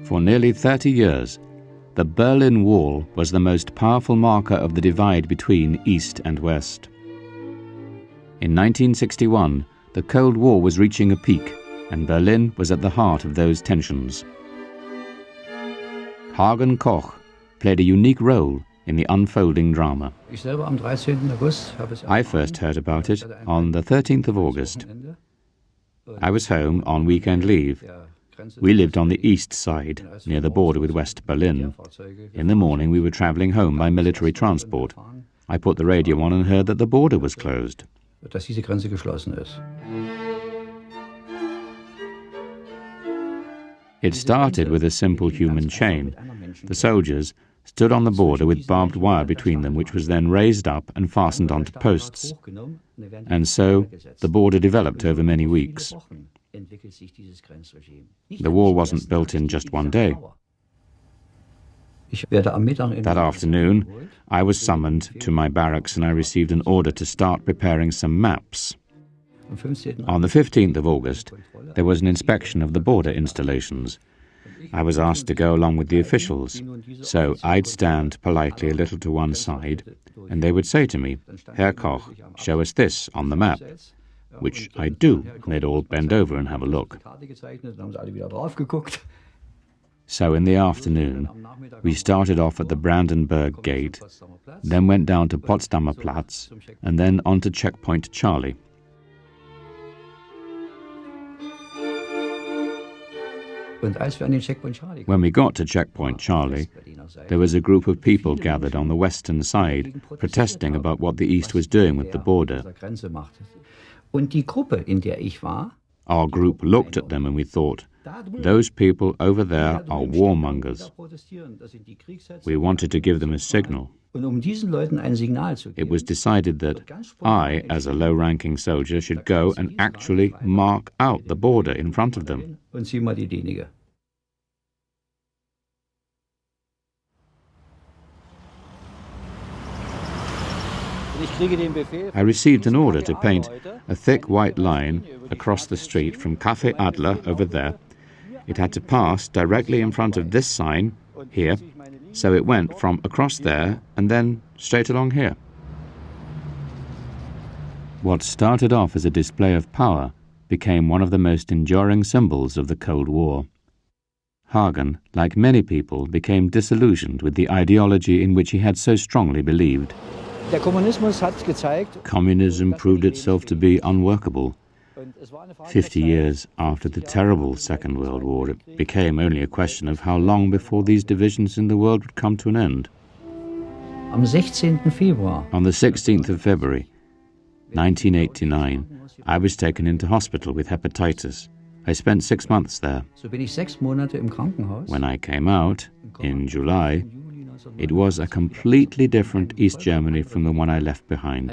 For nearly 30 years, the Berlin Wall was the most powerful marker of the divide between East and West. In 1961, the Cold War was reaching a peak, and Berlin was at the heart of those tensions. Hagen Koch played a unique role in the unfolding drama. I first heard about it on the 13th of August. I was home on weekend leave. We lived on the east side, near the border with West Berlin. In the morning we were traveling home by military transport. I put the radio on and heard that the border was closed. It started with a simple human chain. The soldiers stood on the border with barbed wire between them, which was then raised up and fastened onto posts. And so the border developed over many weeks. The wall wasn't built in just one day. That afternoon, I was summoned to my barracks and I received an order to start preparing some maps. On the 15th of August, there was an inspection of the border installations. I was asked to go along with the officials, so I'd stand politely a little to one side, and they would say to me, "Herr Koch, show us this on the map," which I'd do, and they'd all bend over and have a look. So in the afternoon, we started off at the Brandenburg Gate, then went down to Potsdamer Platz, and then on to Checkpoint Charlie. When we got to Checkpoint Charlie, there was a group of people gathered on the western side, protesting about what the East was doing with the border. Our group looked at them and we thought, those people over there are warmongers. We wanted to give them a signal. It was decided that I, as a low-ranking soldier, should go and actually mark out the border in front of them. I received an order to paint a thick white line across the street from Café Adler over there. It had to pass directly in front of this sign here, so it went from across there and then straight along here. What started off as a display of power became one of the most enduring symbols of the Cold War. Hagen, like many people, became disillusioned with the ideology in which he had so strongly believed. Communism proved itself to be unworkable. 50 years after the terrible Second World War, it became only a question of how long before these divisions in the world would come to an end. On the 16th of February, 1989, I was taken into hospital with hepatitis. I spent 6 months there. When I came out, in July, it was a completely different East Germany from the one I left behind.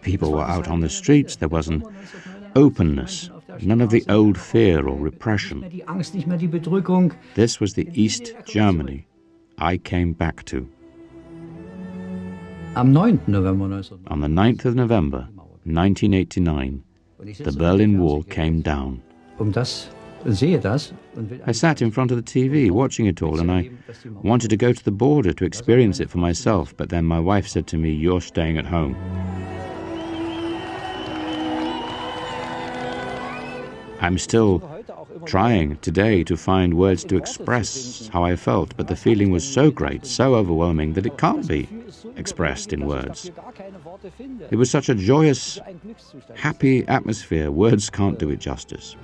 People were out on the streets. There was an openness, none of the old fear or repression. This was the East Germany I came back to. On the 9th of November, 1989, the Berlin Wall came down. I sat in front of the TV watching it all, and I wanted to go to the border to experience it for myself, but then my wife said to me, "You're staying at home." I'm still trying today to find words to express how I felt, but the feeling was so great, so overwhelming, that it can't be expressed in words. It was such a joyous, happy atmosphere. Words can't do it justice.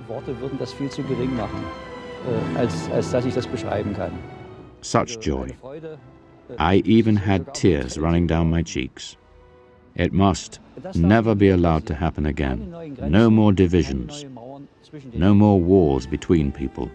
Such joy. I even had tears running down my cheeks. It must never be allowed to happen again. No more divisions. No more wars between people.